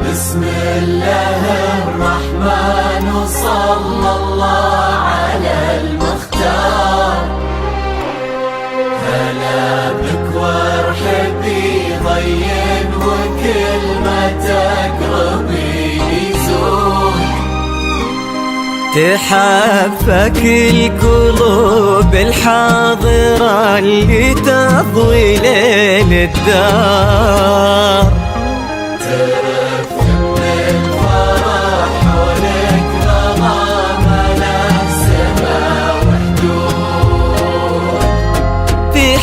بسم الله الرحمن وصلى الله على المختار. هلا بك وارحبي ضين وكل ما تقربي يزول. تحفك القلوب الحاضرة اللي تضوي ليل الدار.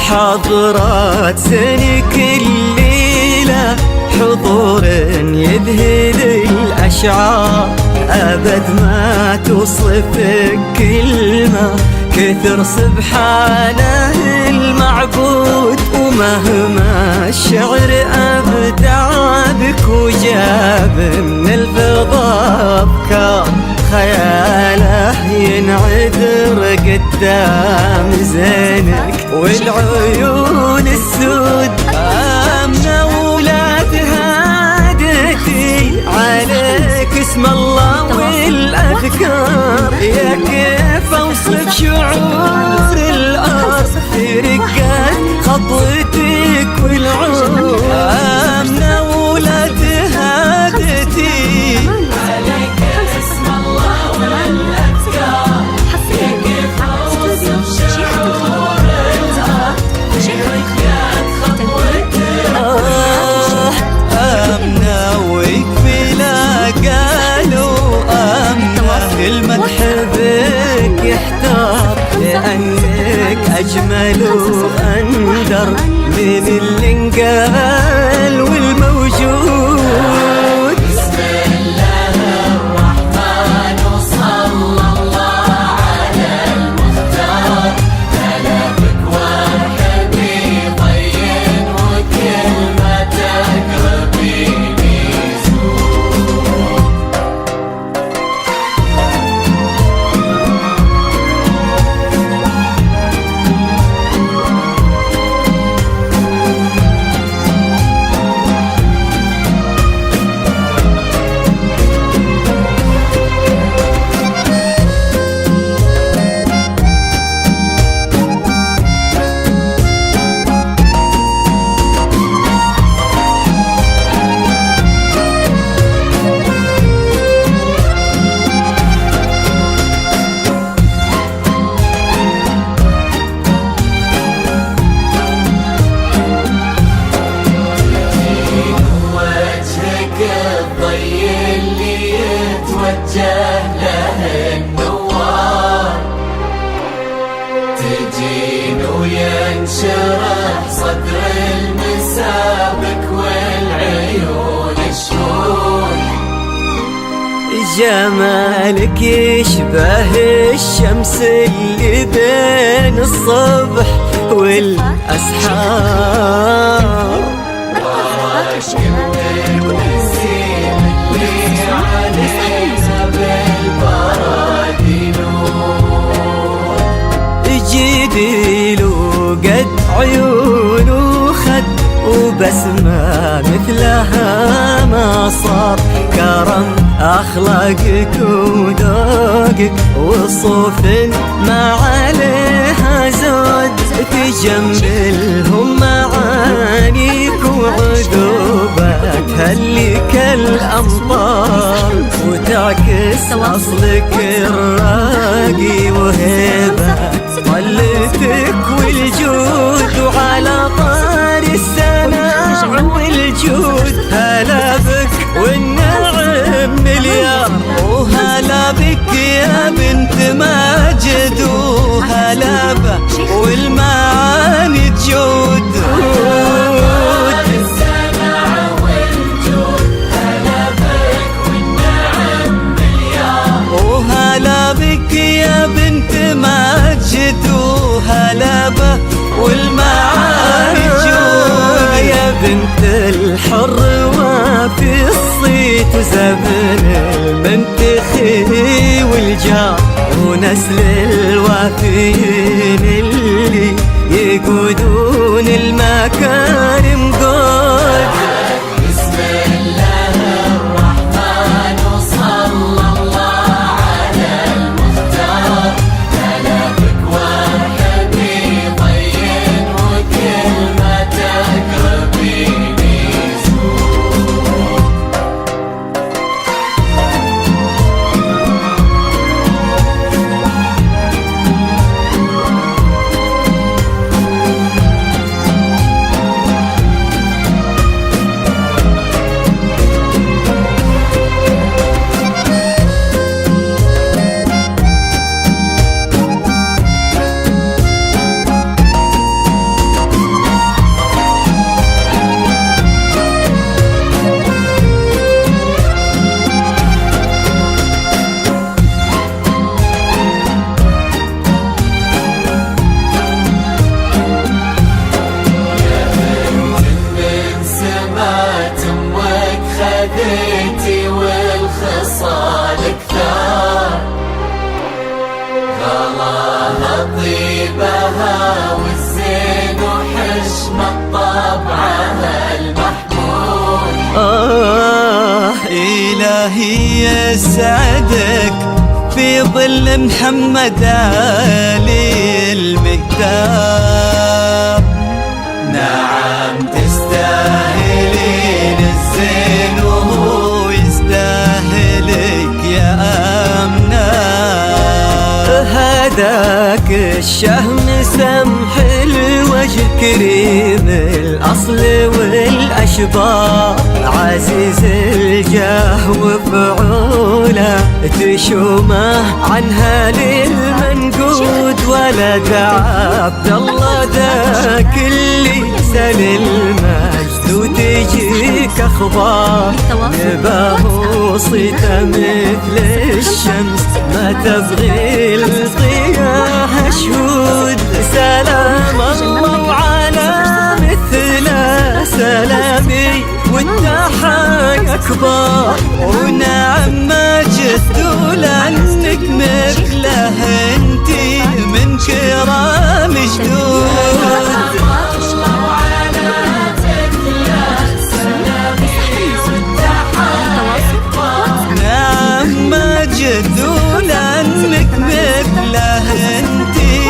حضرات سنك الليلة حضور يذهل الأشعار. أبد ما توصفك كلمة كثر سبحانه المعبود. ومهما الشعر أبدع بك وجاب من الفضاء أفكار، خياله ينعذر قدام زينك والعيون السود. آمنة ولا تهادتي عليك اسم الله والأذكار. يا كيف أوصف شعور الأرض في رقات خطوتك والعود. آمنة ولا تهادتي عليك اسم الله والأذكار. يا كيف أوصف شعور الأرض في رقات خطوتك. آمنة ويكفي لا قالوا آمنة المدح بك يحتار، لأنك أجمل وأندر من اللي انقال والموجود. بسم الله الرحمن وصلى الله على المختار. هلا بك وارحبي ضين وكل ما تقربي يزول. تجين وينشرح صدر المسابك والعيون شهود. جمالك يشبه الشمس اللي بين الصبح والأسحار. وراك النسيم اللي عليها بالبرار. وبسمة مثلها ما صار. كرم أخلاقك وذوقك وصوف ما عليها زود، تجملهم معانيك وعذوبك هلك الأمطار، وتعكس أصلك الراقي وهيبة طلتك والجود. وعلى طار السماع والجود هلا بك والنعم مليار، وهلا بك يا بنت ماجد، وهلا بك والمعاني تجود. وهلا بك يا بنت ماجد، وهلا بك والمعاني تجود. يا بنت الحر وفي الصيت وزبن المنتخي والجار، ونسل الوافيين اللي يقودون المكارم قود. بسم الله الرحمن وصلى الله على المختار، هلا بك وارحبي طين وكلمتك ربيني زود. خذيتي والخصال كثار، غلاها طيبها والزين وحشمة طبعها المحمود. إلهي يسعدك في ظل محمد علي المقدار. نعم تستاهلين الزين وهو يستاهلك يا أمنا. هداك الشهم سمح الوجه كريم الأصل والأشبار، عزيز الجاه وفعوله تشومه عنها للمنقود. ولد عبد الله ذاك اللي سل المجد وتجيك أخبار، نباه وصيته مثل الشمس ما تبغي الضياء شهود. سلام الله وعلى مثله سلامي والتحايا كبار، ونعم ماجد لأنك مثله انتي من كرام جدود. نعم ماجد لأنك مثله انتي.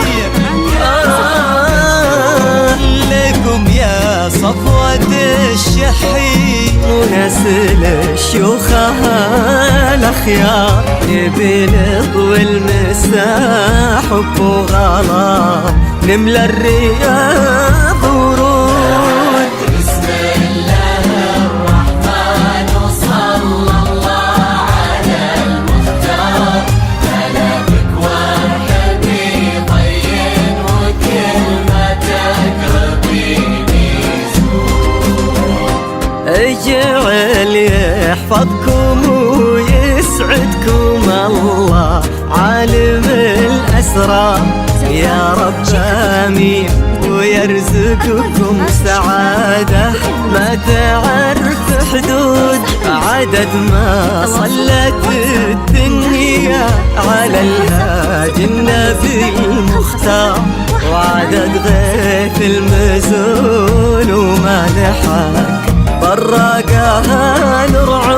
لكم يا صفوة الشحي ونسل الشيوخها الأخيار، نبي نطوي المساح حب وغلا نملى الرياض ورود. بسم الله الرحمن وصلى الله على المختار، هلا بك وارحبي طين وكلمتك ربيني زود. اجعل يحفظكم ويسعدكم الله عالم الأسرار، يا رب آمين ويرزقكم سعادة ما تعرف حدود. عدد ما صلت الدنيا على الهادي النبي المختار، وعدد غيث المزون مانحك، طرقها نور